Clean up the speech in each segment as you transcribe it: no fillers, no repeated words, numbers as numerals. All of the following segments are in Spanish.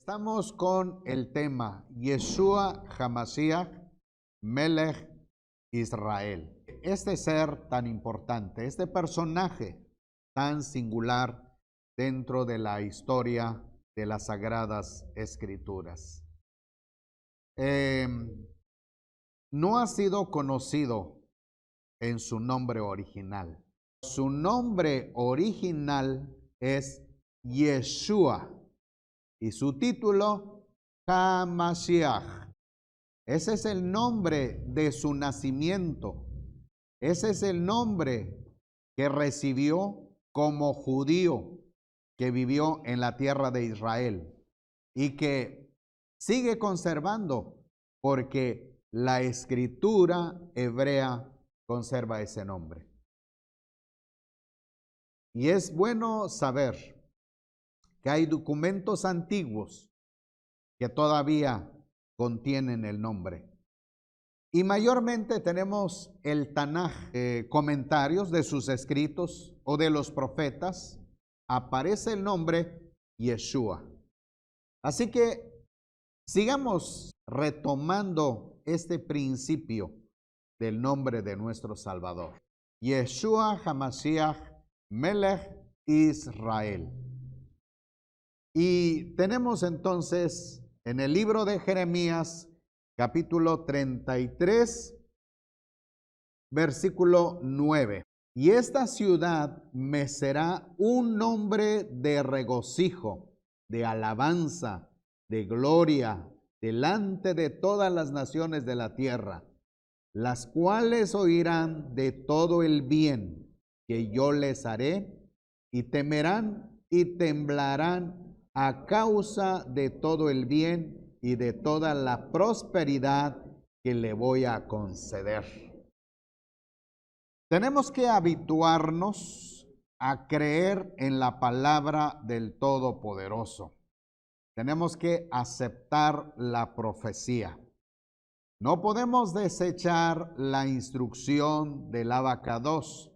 Estamos con el tema Yeshua HaMashiach Melech Israel. Este ser tan importante, este personaje tan singular dentro de la historia de las Sagradas Escrituras. No ha sido conocido en su nombre original. Su nombre original es Yeshua y su título HaMashiach. Ese es el nombre de su nacimiento. Ese es el nombre que recibió como judío que vivió en la tierra de Israel y que sigue conservando porque la escritura hebrea conserva ese nombre. Y es bueno saber que hay documentos antiguos que todavía contienen el nombre. Y mayormente tenemos el Tanaj, comentarios de sus escritos o de los profetas, aparece el nombre Yeshua. Así que sigamos retomando este principio del nombre de nuestro Salvador. Yeshua HaMashiach Melech Israel. Y tenemos entonces en el libro de Jeremías, capítulo 33, versículo 9. Y esta ciudad me será un nombre de regocijo, de alabanza, de gloria, delante de todas las naciones de la tierra, las cuales oirán de todo el bien que yo les haré, y temerán y temblarán a causa de todo el bien y de toda la prosperidad que le voy a conceder. Tenemos que habituarnos a creer en la palabra del Todopoderoso. Tenemos que aceptar la profecía. No podemos desechar la instrucción del Abacados.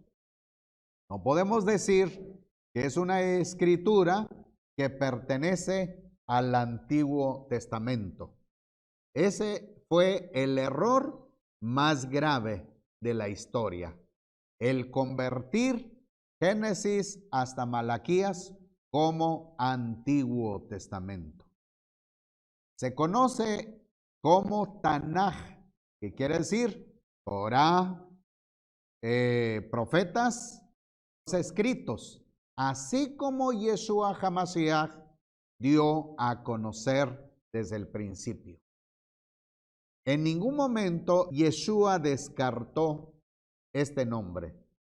No podemos decir que es una escritura que pertenece al Antiguo Testamento. Ese fue el error más grave de la historia, el convertir Génesis hasta Malaquías como Antiguo Testamento. Se conoce como Tanaj, que quiere decir Torah, profetas, escritos, así como Yeshua HaMashiach dio a conocer desde el principio. En ningún momento Yeshua descartó este nombre.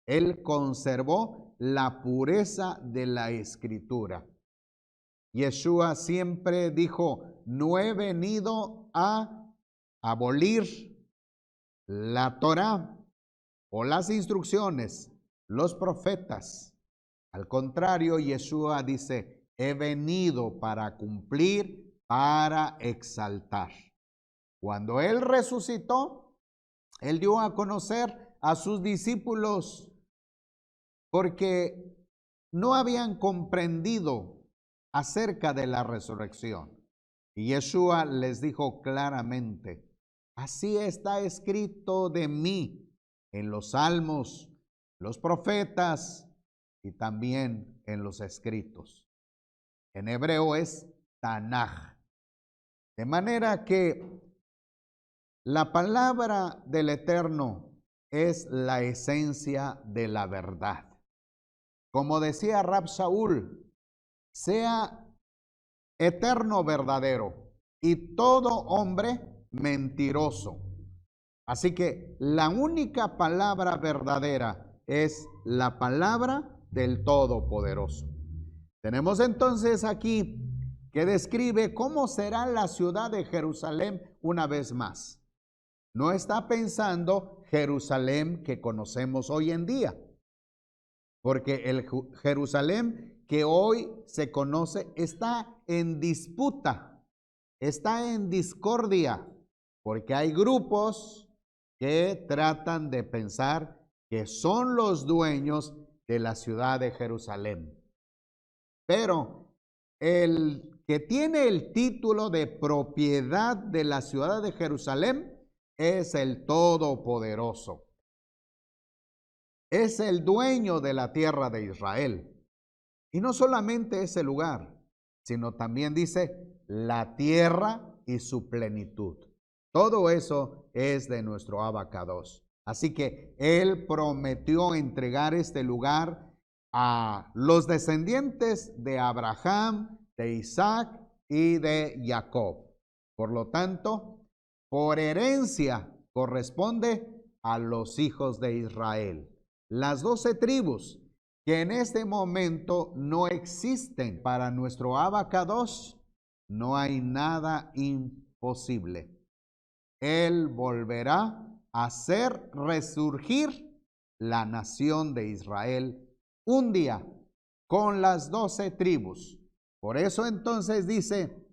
Él conservó la pureza de la escritura. Yeshua siempre dijo, no he venido a abolir la Torá o las instrucciones, los profetas. Al contrario, Yeshua dice, he venido para cumplir, para exaltar. Cuando Él resucitó, Él dio a conocer a sus discípulos porque no habían comprendido acerca de la resurrección. Y Yeshua les dijo claramente, así está escrito de mí en los salmos, los profetas y también en los escritos. En hebreo es Tanaj. De manera que la palabra del Eterno es la esencia de la verdad. Como decía Rab Shaul, sea eterno verdadero y todo hombre mentiroso. Así que la única palabra verdadera es la palabra del Todopoderoso. Tenemos entonces aquí que describe cómo será la ciudad de Jerusalén una vez más. No está pensando Jerusalén que conocemos hoy en día, porque el Jerusalén que hoy se conoce está en disputa, está en discordia, porque hay grupos que tratan de pensar que son los dueños de la ciudad de Jerusalén. Pero el que tiene el título de propiedad de la ciudad de Jerusalén es el Todopoderoso. Es el dueño de la tierra de Israel. Y no solamente ese lugar, sino también dice la tierra y su plenitud. Todo eso es de nuestro Abacados. Así que Él prometió entregar este lugar a los descendientes de Abraham, de Isaac y de Jacob. Por lo tanto, por herencia corresponde a los hijos de Israel. Las 12 tribus que en este momento no existen para nuestro Abacados, no hay nada imposible. Él volverá a hacer resurgir la nación de Israel un día con las 12 tribus. Por eso entonces dice,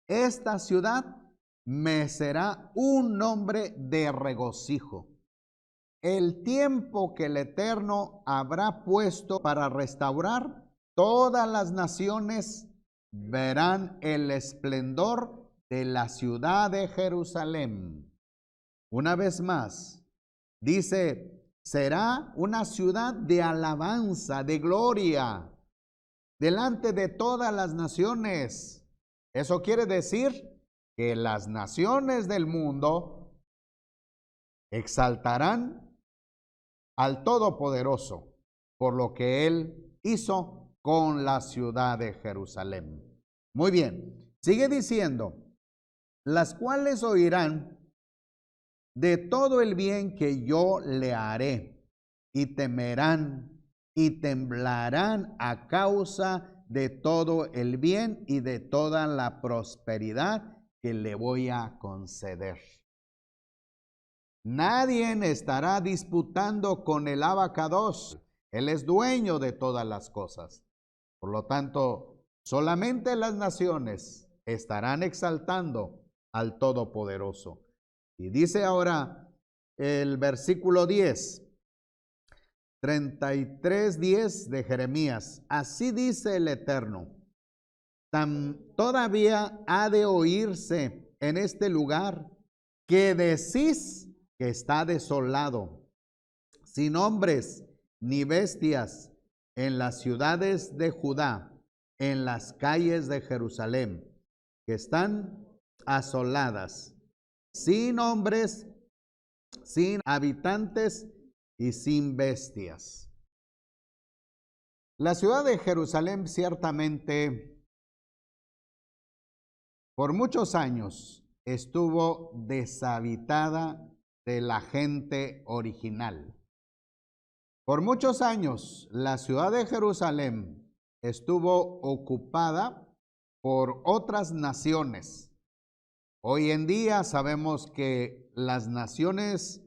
esta ciudad me será un nombre de regocijo. El tiempo que el Eterno habrá puesto para restaurar, todas las naciones verán el esplendor de la ciudad de Jerusalén. Una vez más, dice, será una ciudad de alabanza, de gloria, delante de todas las naciones. Eso quiere decir que las naciones del mundo exaltarán al Todopoderoso por lo que Él hizo con la ciudad de Jerusalén. Muy bien, sigue diciendo, las cuales oirán de todo el bien que yo le haré y temerán y temblarán a causa de todo el bien y de toda la prosperidad que le voy a conceder. Nadie estará disputando con el Abacados. Él es dueño de todas las cosas. Por lo tanto, solamente las naciones estarán exaltando al Todopoderoso. Y dice ahora el versículo 10, 33:10 de Jeremías. Así dice el Eterno, todavía ha de oírse en este lugar que decís que está desolado, sin hombres ni bestias, en las ciudades de Judá, en las calles de Jerusalén, que están asoladas, sin hombres, sin habitantes y sin bestias. La ciudad de Jerusalén ciertamente por muchos años estuvo deshabitada de la gente original. Por muchos años la ciudad de Jerusalén estuvo ocupada por otras naciones. Hoy en día sabemos que las Naciones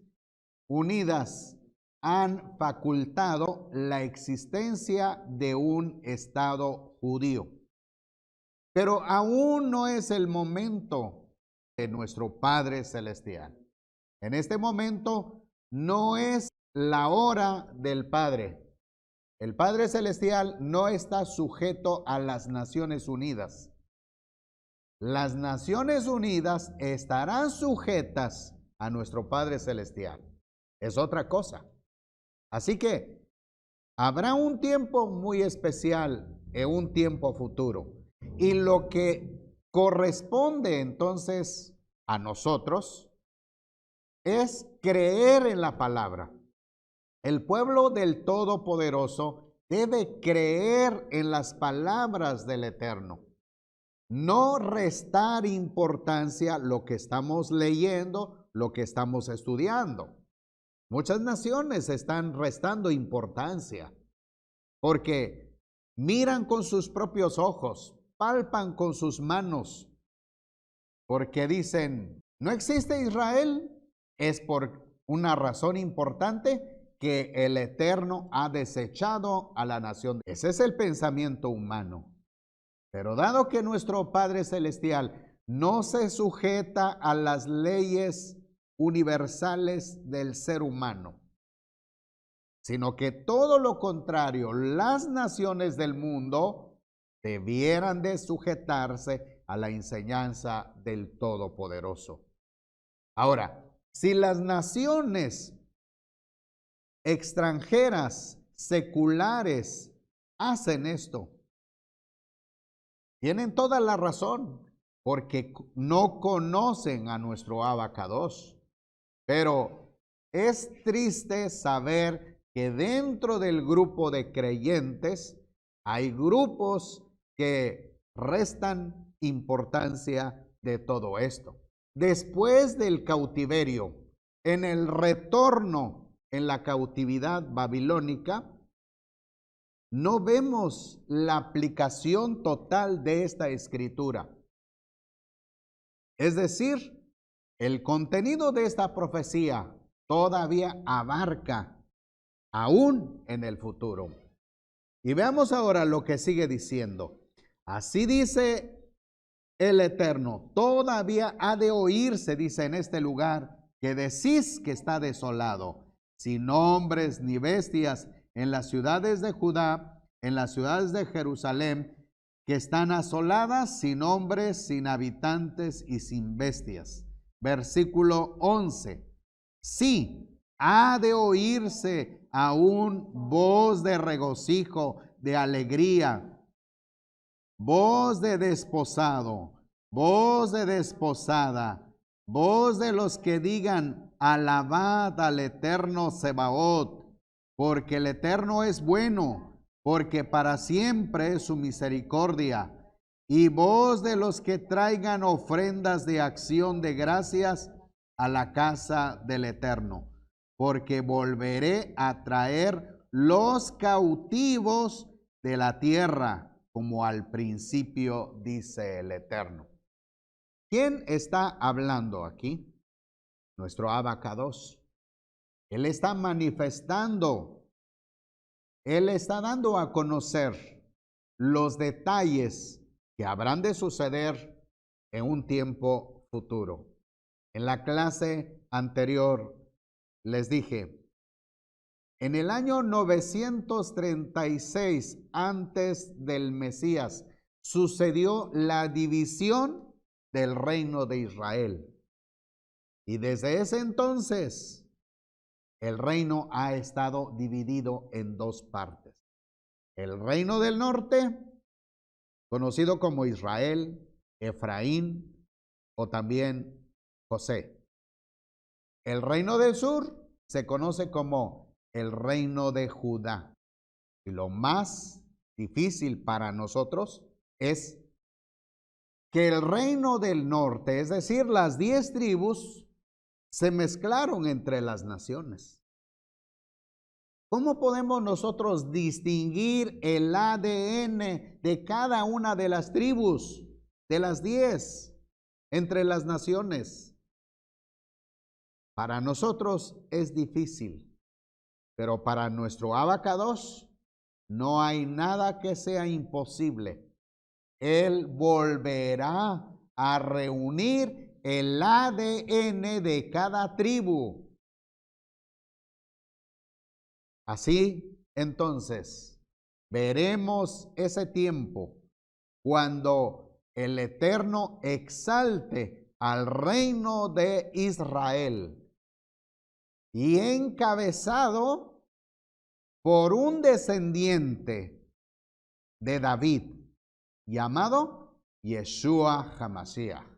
Unidas han facultado la existencia de un Estado judío. Pero aún no es el momento de nuestro Padre Celestial. En este momento no es la hora del Padre. El Padre Celestial no está sujeto a las Naciones Unidas. Las Naciones Unidas estarán sujetas a nuestro Padre Celestial. Es otra cosa. Así que habrá un tiempo muy especial en un tiempo futuro. Y lo que corresponde entonces a nosotros es creer en la palabra. El pueblo del Todopoderoso debe creer en las palabras del Eterno. No restar importancia a lo que estamos leyendo, lo que estamos estudiando. Muchas naciones están restando importancia porque miran con sus propios ojos, palpan con sus manos, porque dicen, ¿no existe Israel? Es por una razón importante que el Eterno ha desechado a la nación. Ese es el pensamiento humano. Pero dado que nuestro Padre Celestial no se sujeta a las leyes universales del ser humano, sino que todo lo contrario, las naciones del mundo debieran de sujetarse a la enseñanza del Todopoderoso. Ahora, si las naciones extranjeras, seculares, hacen esto, tienen toda la razón, porque no conocen a nuestro Abacados. Pero es triste saber que dentro del grupo de creyentes hay grupos que restan importancia de todo esto. Después del cautiverio, en el retorno en la cautividad babilónica, no vemos la aplicación total de esta escritura. Es decir, el contenido de esta profecía todavía abarca aún en el futuro. Y veamos ahora lo que sigue diciendo. Así dice el Eterno, todavía ha de oírse, dice en este lugar, que decís que está desolado, sin hombres ni bestias, en las ciudades de Judá, en las ciudades de Jerusalén, que están asoladas, sin hombres, sin habitantes y sin bestias. Versículo 11. Sí, ha de oírse aún voz de regocijo, de alegría, voz de desposado, voz de desposada, voz de los que digan, alabad al Eterno Sebaot, porque el Eterno es bueno, porque para siempre es su misericordia, y voz de los que traigan ofrendas de acción de gracias a la casa del Eterno, porque volveré a traer los cautivos de la tierra, como al principio, dice el Eterno. ¿Quién está hablando aquí? Nuestro Abacados. Él está manifestando, él está dando a conocer los detalles que habrán de suceder en un tiempo futuro. En la clase anterior les dije, en el año 936 antes del Mesías sucedió la división del reino de Israel. Y desde ese entonces el reino ha estado dividido en dos partes. El reino del norte, conocido como Israel, Efraín o también José. El reino del sur se conoce como el reino de Judá. Y lo más difícil para nosotros es que el reino del norte, es decir, las 10 tribus, se mezclaron entre las naciones. ¿Cómo podemos nosotros distinguir el ADN de cada una de las tribus, de las 10, entre las naciones? Para nosotros es difícil, pero para nuestro Abacados no hay nada que sea imposible. Él volverá a reunir el ADN de cada tribu. Así, entonces, veremos ese tiempo cuando el Eterno exalte al reino de Israel y encabezado por un descendiente de David llamado Yeshua HaMashiach.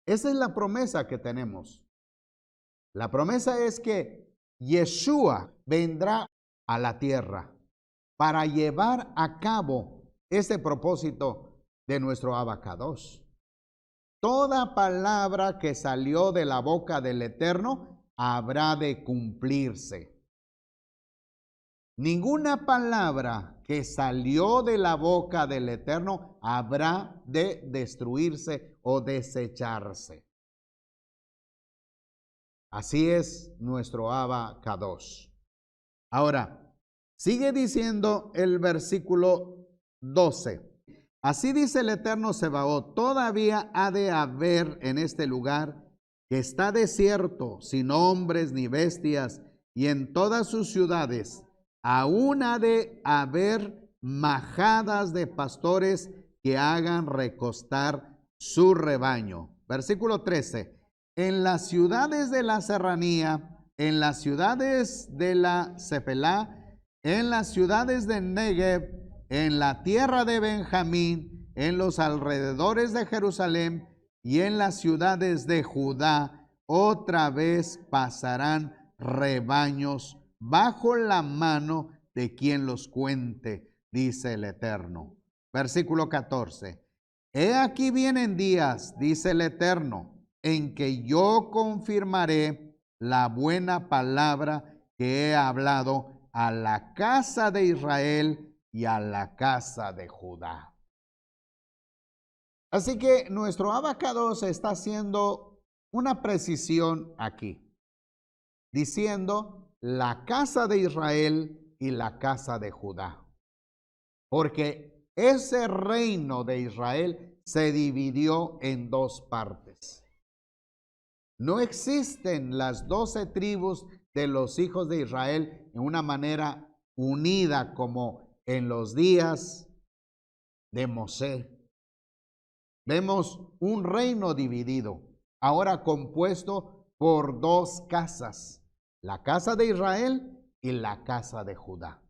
Esa es la promesa que tenemos. La promesa es que Yeshua vendrá a la tierra para llevar a cabo ese propósito de nuestro Abacados. Toda palabra que salió de la boca del Eterno habrá de cumplirse. Ninguna palabra que salió de la boca del Eterno habrá de destruirse o desecharse. Así es nuestro Abacados. Ahora, sigue diciendo el versículo 12. Así dice el Eterno Sebaot, todavía ha de haber en este lugar que está desierto, sin hombres ni bestias, y en todas sus ciudades aún ha de haber majadas de pastores que hagan recostar su rebaño. Versículo 13. En las ciudades de la serranía, en las ciudades de la Cepelá, en las ciudades de Negev, en la tierra de Benjamín, en los alrededores de Jerusalén y en las ciudades de Judá, otra vez pasarán rebaños bajo la mano de quien los cuente, dice el Eterno. Versículo 14. He aquí vienen días, dice el Eterno, en que yo confirmaré la buena palabra que he hablado a la casa de Israel y a la casa de Judá. Así que nuestro abacados está haciendo una precisión aquí, diciendo la casa de Israel y la casa de Judá. Porque ese reino de Israel se dividió en dos partes. No existen las 12 tribus de los hijos de Israel en una manera unida como en los días de Mosés. Vemos un reino dividido, ahora compuesto por dos casas, la casa de Israel y la casa de Judá.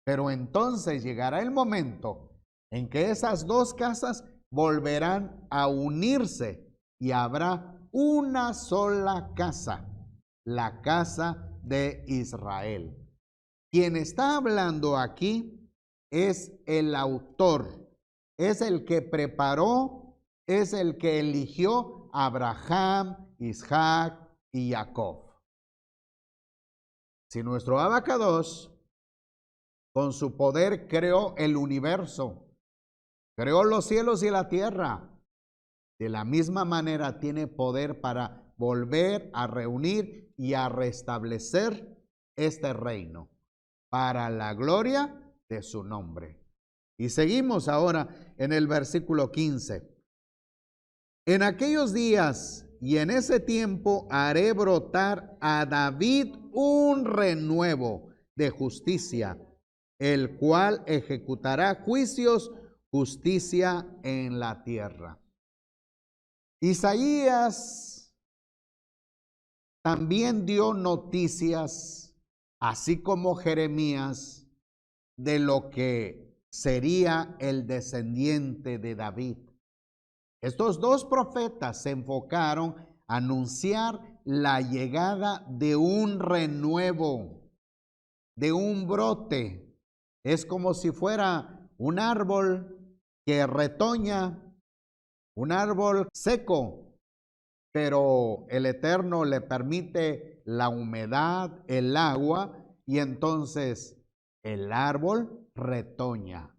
Pero entonces llegará el momento en que esas dos casas volverán a unirse y habrá una sola casa, la casa de Israel. Quien está hablando aquí es el autor, es el que preparó, es el que eligió a Abraham, Isaac y Jacob. Si nuestro abacados con su poder creó el universo, creó los cielos y la tierra, de la misma manera tiene poder para volver a reunir y a restablecer este reino para la gloria de su nombre. Y seguimos ahora en el versículo 15. En aquellos días y en ese tiempo haré brotar a David un renuevo de justicia, el cual ejecutará juicios, justicia en la tierra. Isaías también dio noticias, así como Jeremías, de lo que sería el descendiente de David. Estos dos profetas se enfocaron a anunciar la llegada de un renuevo, de un brote. Es como si fuera un árbol que retoña, un árbol seco, pero el Eterno le permite la humedad, el agua, y entonces el árbol retoña.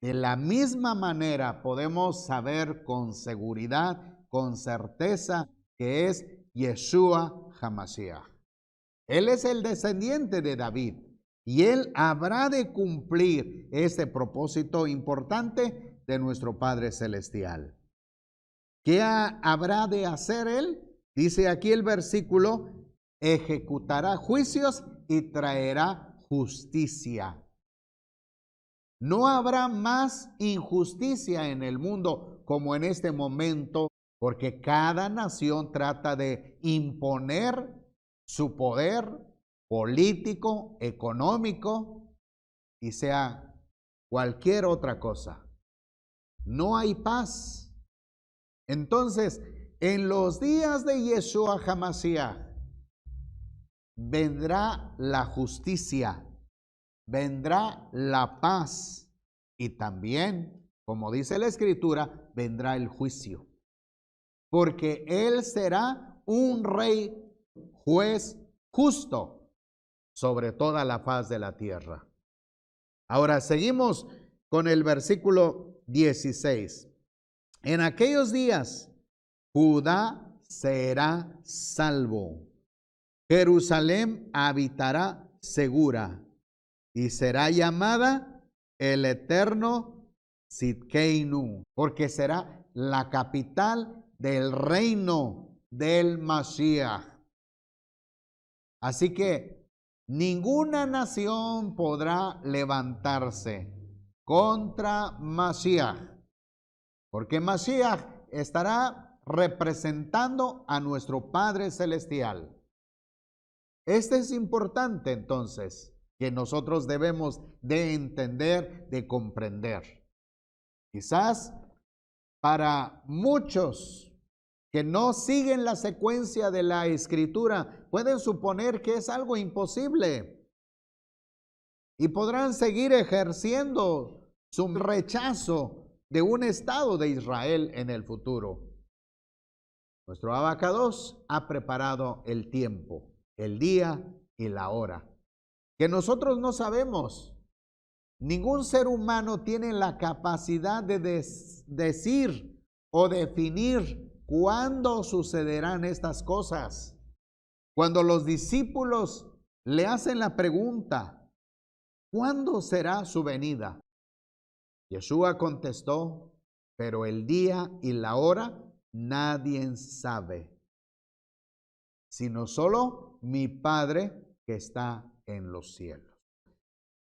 De la misma manera podemos saber con seguridad, con certeza, que es Yeshua HaMashiach. Él es el descendiente de David y él habrá de cumplir ese propósito importante de nuestro Padre Celestial. ¿Qué habrá de hacer él? Dice aquí el versículo, ejecutará juicios y traerá justicia. No habrá más injusticia en el mundo como en este momento, porque cada nación trata de imponer su poder político, económico y sea cualquier otra cosa. No hay paz. Entonces, en los días de Yeshua HaMashiach vendrá la justicia, vendrá la paz y también, como dice la Escritura, vendrá el juicio. Porque Él será un rey, juez justo sobre toda la faz de la tierra. Ahora seguimos con el versículo 16. En aquellos días, Judá será salvo, Jerusalén habitará segura y será llamada el eterno Sidkeinu, porque será la capital del reino del Mashiach. Así que ninguna nación podrá levantarse contra Mashiach, porque Mashiach estará representando a nuestro Padre Celestial. Este es importante entonces, que nosotros debemos de entender, de comprender. Quizás para muchos que no siguen la secuencia de la Escritura, pueden suponer que es algo imposible y podrán seguir ejerciendo su rechazo de un Estado de Israel en el futuro. Nuestro Abacados ha preparado el tiempo, el día y la hora, que nosotros no sabemos. Ningún ser humano tiene la capacidad de decir o definir cuándo sucederán estas cosas. Cuando los discípulos le hacen la pregunta, ¿cuándo será su venida? Yeshua contestó, pero el día y la hora nadie sabe, sino solo mi Padre que está en los cielos.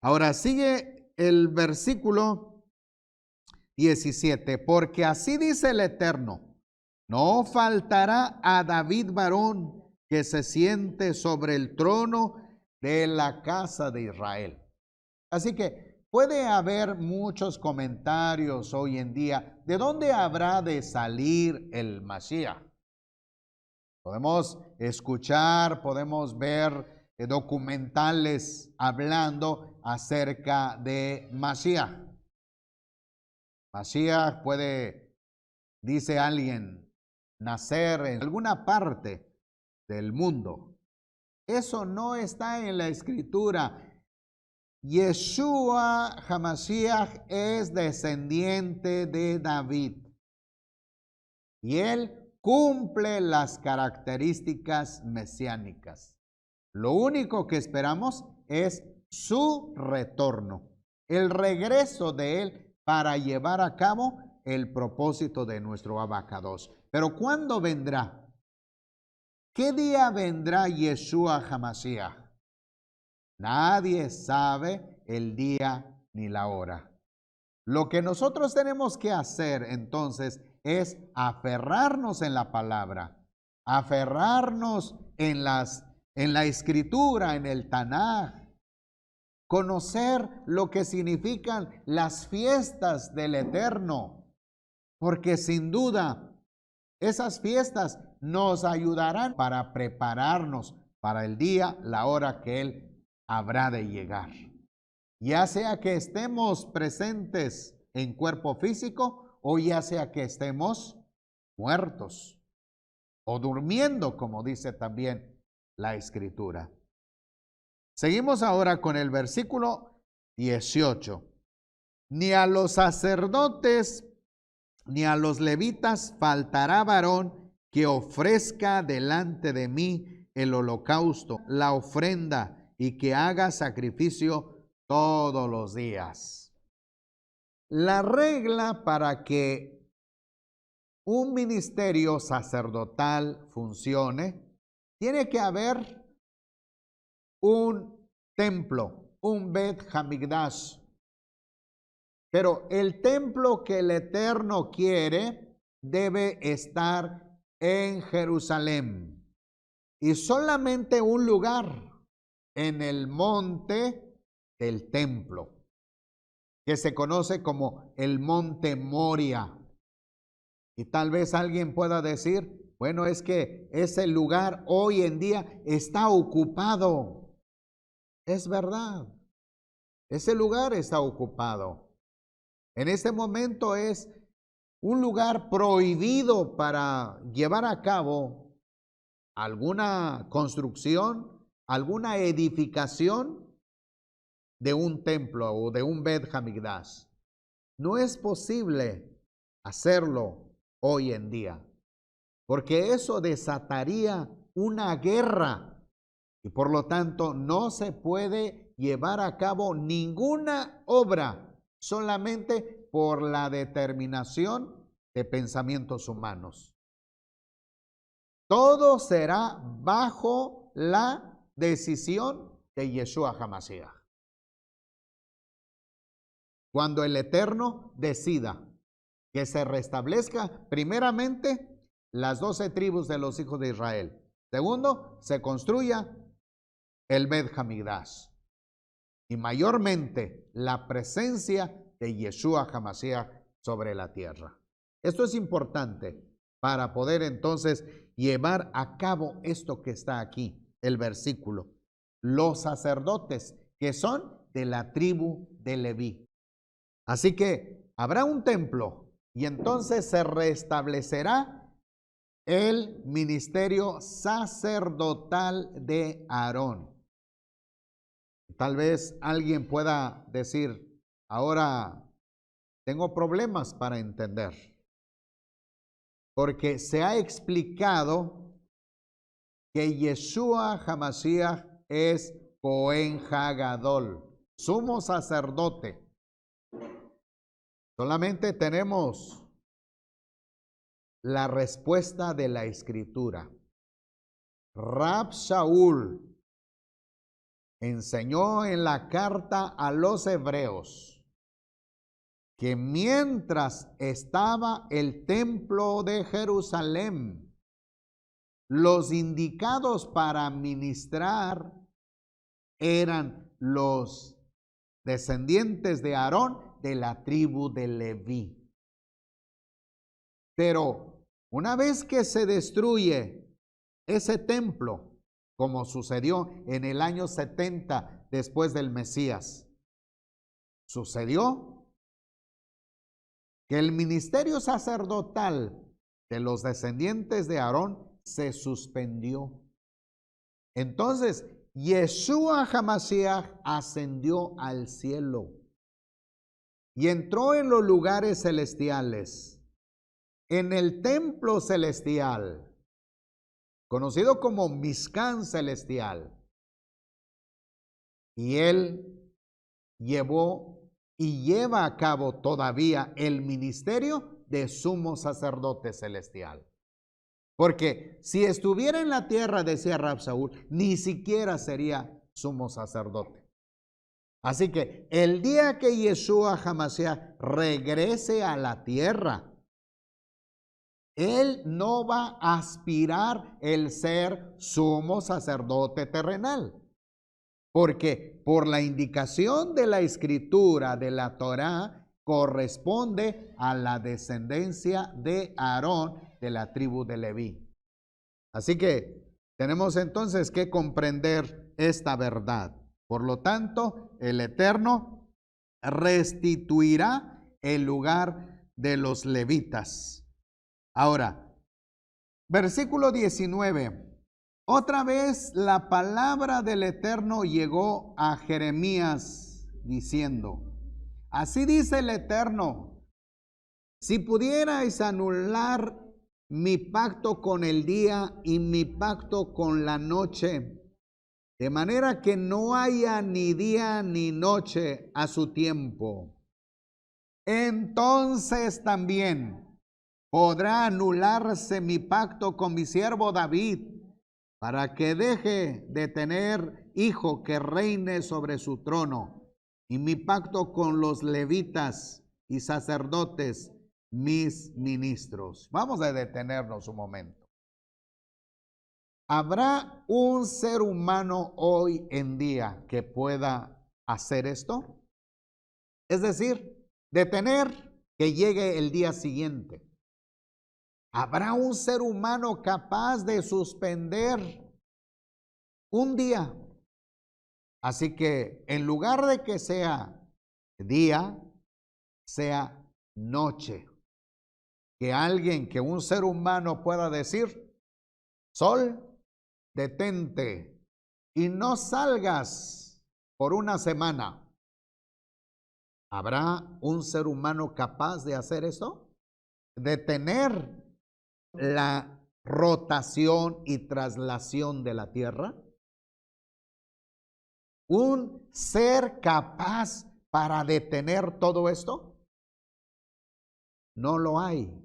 Ahora sigue el versículo 17, porque así dice el Eterno, no faltará a David varón que se siente sobre el trono de la casa de Israel. Así que puede haber muchos comentarios hoy en día de dónde habrá de salir el Mashiach. Podemos escuchar, podemos ver documentales hablando acerca de Mashiach. Mashiach puede, dice alguien, nacer en alguna parte del mundo. Eso no está en la Escritura. Yeshua HaMashiach es descendiente de David y él cumple las características mesiánicas. Lo único que esperamos es su retorno, el regreso de él para llevar a cabo el propósito de nuestro Abacados. Pero ¿cuándo vendrá? ¿Qué día vendrá Yeshua HaMashiach? Nadie sabe el día ni la hora. Lo que nosotros tenemos que hacer entonces es aferrarnos en la palabra, aferrarnos en la Escritura, en el Tanaj, conocer lo que significan las fiestas del Eterno, porque sin duda esas fiestas nos ayudarán para prepararnos para el día, la hora que Él habrá de llegar. Ya sea que estemos presentes en cuerpo físico o ya sea que estemos muertos o durmiendo, como dice también la Escritura. Seguimos ahora con el versículo 18. Ni a los sacerdotes ni a los levitas faltará varón que ofrezca delante de mí el holocausto, la ofrenda y que haga sacrificio todos los días. La regla para que un ministerio sacerdotal funcione, tiene que haber un templo, un Bet Hamikdash. Pero el templo que el Eterno quiere debe estar en Jerusalén. Y solamente un lugar en el monte del templo, que se conoce como el monte Moria. Y tal vez alguien pueda decir, bueno, es que ese lugar hoy en día está ocupado. Es verdad, ese lugar está ocupado. En este momento es un lugar prohibido para llevar a cabo alguna construcción, alguna edificación de un templo o de un Bet Hamikdash. No es posible hacerlo hoy en día, porque eso desataría una guerra y por lo tanto no se puede llevar a cabo ninguna obra solamente por la determinación de pensamientos humanos. Todo será bajo la decisión de Yeshua HaMashiach. cuando el Eterno decida que se restablezca primeramente las 12 tribus de los hijos de Israel. Segundo, se construya el Bet Hamikdash. Y mayormente la presencia de Yeshua HaMashiach sobre la tierra. Esto es importante para poder entonces llevar a cabo esto que está aquí, el versículo. Los sacerdotes que son de la tribu de Leví. Así que habrá un templo y entonces se restablecerá el ministerio sacerdotal de Aarón. Tal vez alguien pueda decir, ahora tengo problemas para entender, porque se ha explicado que Yeshua HaMashiach es Cohen Hagadol, sumo sacerdote. Solamente tenemos la respuesta de la Escritura. Rab Shaul enseñó en la carta a los hebreos que mientras estaba el templo de Jerusalén, los indicados para ministrar eran los descendientes de Aarón de la tribu de Leví. Pero una vez que se destruye ese templo, como sucedió en el año 70 después del Mesías, sucedió que el ministerio sacerdotal de los descendientes de Aarón se suspendió. Entonces, Yeshua HaMashiach ascendió al cielo y entró en los lugares celestiales, en el templo celestial, conocido como Mishkan celestial. Y él llevó y lleva a cabo todavía el ministerio de sumo sacerdote celestial. Porque si estuviera en la tierra, decía Rab Shaul, ni siquiera sería sumo sacerdote. Así que el día que Yeshua HaMashiach regrese a la tierra, él no va a aspirar el ser sumo sacerdote terrenal. Porque por la indicación de la Escritura, de la Torá, corresponde a la descendencia de Aarón de la tribu de Leví. Así que tenemos entonces que comprender esta verdad. Por lo tanto, el Eterno restituirá el lugar de los levitas. Ahora, versículo 19. Otra vez la palabra del Eterno llegó a Jeremías diciendo, así dice el Eterno, si pudierais anular mi pacto con el día y mi pacto con la noche, de manera que no haya ni día ni noche a su tiempo, entonces también podrá anularse mi pacto con mi siervo David, para que deje de tener hijo que reine sobre su trono, y mi pacto con los levitas y sacerdotes, mis ministros. Vamos a detenernos un momento. ¿Habrá un ser humano hoy en día que pueda hacer esto? Es decir, detener que llegue el día siguiente. ¿Habrá un ser humano capaz de suspender un día? Así que en lugar de que sea día, sea noche. Que alguien, que un ser humano pueda decir, sol, detente y no salgas por una semana. ¿Habrá un ser humano capaz de hacer eso? ¿Detener la rotación y traslación de la tierra? ¿Un ser capaz para detener todo esto? No lo hay.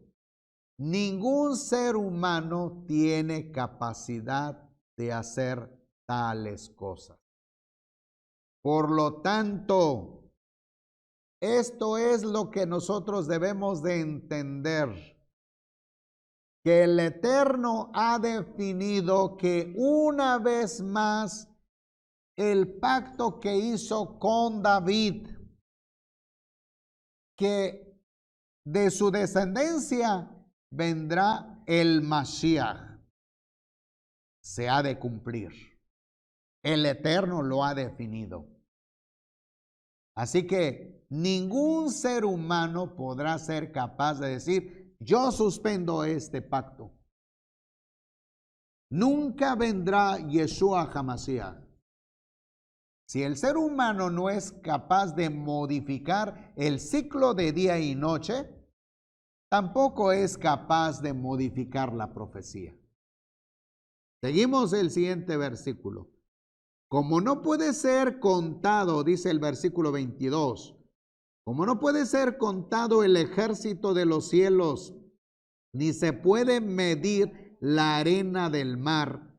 Ningún ser humano tiene capacidad de hacer tales cosas. Por lo tanto, Esto es lo que nosotros debemos de entender, que el Eterno ha definido que una vez más el pacto que hizo con David, que de su descendencia vendrá el Mashiach, se ha de cumplir. El Eterno lo ha definido. Así que ningún ser humano podrá ser capaz de decir, yo suspendo este pacto. Nunca vendrá Yeshua HaMashiach. Si el ser humano no es capaz de modificar el ciclo de día y noche, tampoco es capaz de modificar la profecía. Seguimos el siguiente versículo. Como no puede ser contado, dice el versículo 22, como no puede ser contado el ejército de los cielos, ni se puede medir la arena del mar,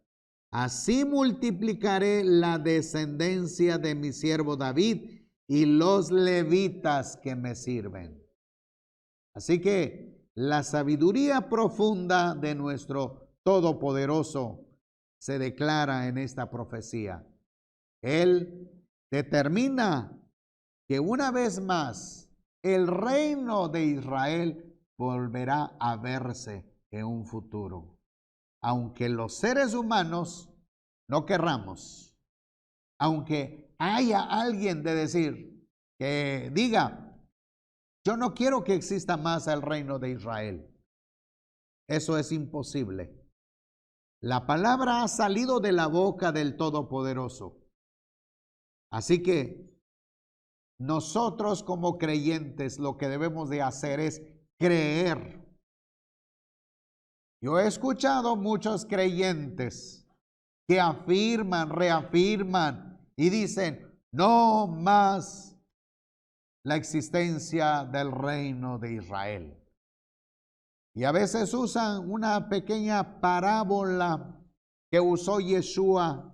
así multiplicaré la descendencia de mi siervo David y los levitas que me sirven. Así que la sabiduría profunda de nuestro Todopoderoso se declara en esta profecía. Él determina que una vez más el reino de Israel volverá a verse en un futuro. Aunque los seres humanos no querramos, aunque haya alguien de decir que diga, yo no quiero que exista más el reino de Israel. Eso es imposible. La palabra ha salido de la boca del Todopoderoso. Así que nosotros como creyentes lo que debemos de hacer es creer. Yo he escuchado muchos creyentes que afirman, reafirman y dicen, no más la existencia del reino de Israel. Y a veces usan una pequeña parábola que usó Yeshua,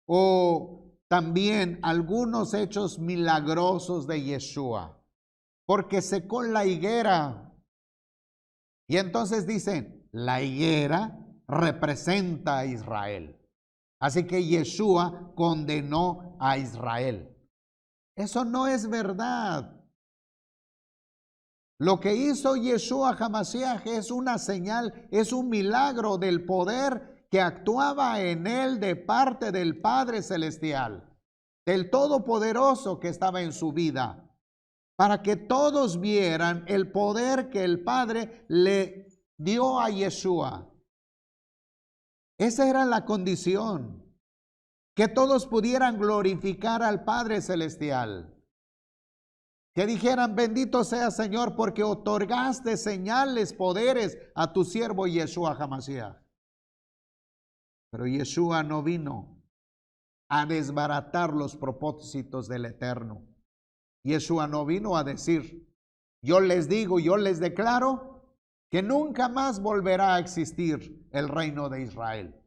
o también algunos hechos milagrosos de Yeshua, porque secó la higuera. Y entonces dicen, la higuera representa a Israel. Así que Yeshua condenó a Israel. Eso no es verdad. Lo que hizo Yeshua HaMashiach es una señal, es un milagro del poder que actuaba en él de parte del Padre Celestial, del Todopoderoso que estaba en su vida, para que todos vieran el poder que el Padre le dio a Yeshua. Esa era la condición, que todos pudieran glorificar al Padre Celestial. Que dijeran, bendito sea Señor, porque otorgaste señales, poderes a tu siervo Yeshua HaMashiach. Pero Yeshua no vino a desbaratar los propósitos del Eterno. Yeshua no vino a decir, yo les digo, yo les declaro que nunca más volverá a existir el reino de Israel.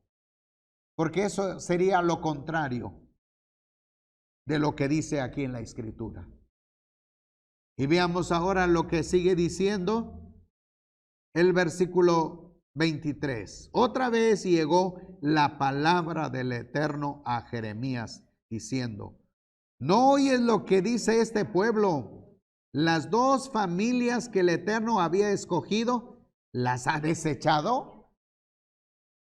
Porque eso sería lo contrario de lo que dice aquí en la Escritura. Y veamos ahora lo que sigue diciendo el versículo 23. Otra vez llegó la palabra del Eterno a Jeremías diciendo, ¿no oyes lo que dice este pueblo? Las dos familias que el Eterno había escogido, ¿las ha desechado?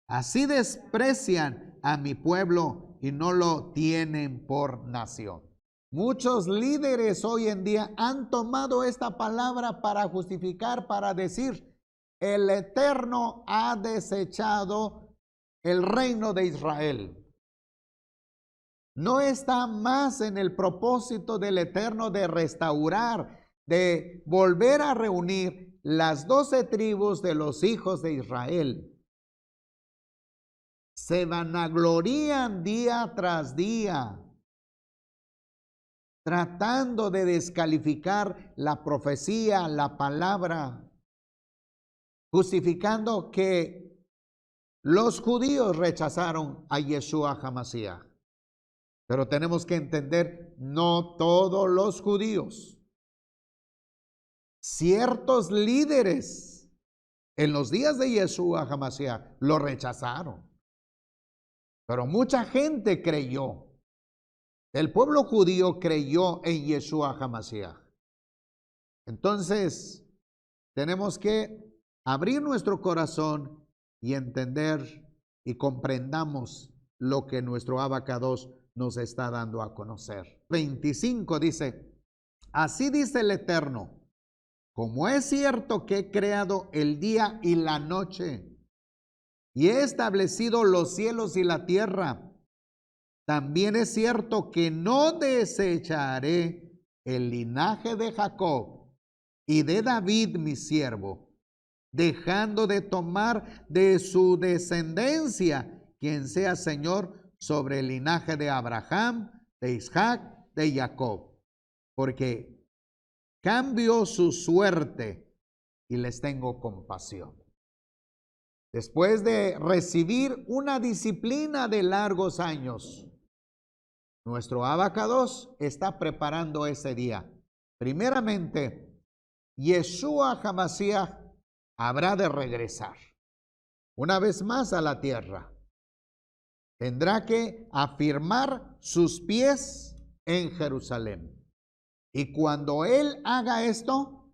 Así desprecian a mi pueblo y no lo tienen por nación. Muchos líderes hoy en día han tomado esta palabra para justificar, para decir, el Eterno ha desechado el reino de Israel. No está más en el propósito del Eterno de restaurar, de volver a reunir las 12 tribus de los hijos de Israel. Se vanaglorían día tras día, tratando de descalificar la profecía, la palabra, justificando que los judíos rechazaron a Yeshua HaMashiach. Pero tenemos que entender, no todos los judíos, ciertos líderes en los días de Yeshua HaMashiach lo rechazaron. Pero mucha gente creyó. El pueblo judío creyó en Yeshua HaMashiach. Entonces, tenemos que abrir nuestro corazón y entender y comprendamos lo que nuestro Abacados nos está dando a conocer. 25 dice, así dice el Eterno, como es cierto que he creado el día y la noche, y he establecido los cielos y la tierra, también es cierto que no desecharé el linaje de Jacob y de David mi siervo, dejando de tomar de su descendencia quien sea Señor sobre el linaje de Abraham, de Isaac, de Jacob, porque cambio su suerte y les tengo compasión. Después de recibir una disciplina de largos años, nuestro Abacados está preparando ese día. Primeramente, Yeshua HaMashiach habrá de regresar una vez más a la tierra. Tendrá que afirmar sus pies en Jerusalén. Y cuando Él haga esto,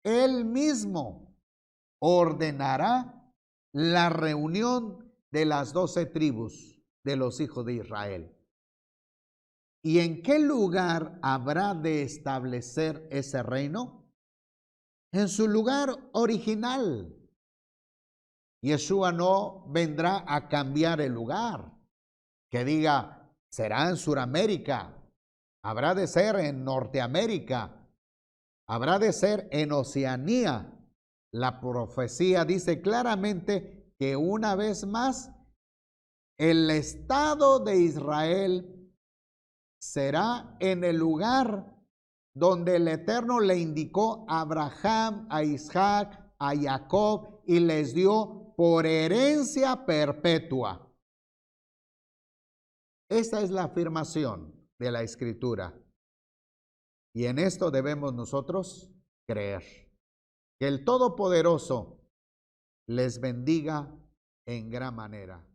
Él mismo ordenará la reunión de las 12 tribus de los hijos de Israel. ¿Y en qué lugar habrá de establecer ese reino? En su lugar original. Yeshua no vendrá a cambiar el lugar, que diga, será en Suramérica, habrá de ser en Norteamérica, habrá de ser en Oceanía. La profecía dice claramente que una vez más el Estado de Israel será en el lugar donde el Eterno le indicó a Abraham, a Isaac, a Jacob y les dio por herencia perpetua. Esta es la afirmación de la Escritura. Y en esto debemos nosotros creer. Que el Todopoderoso les bendiga en gran manera.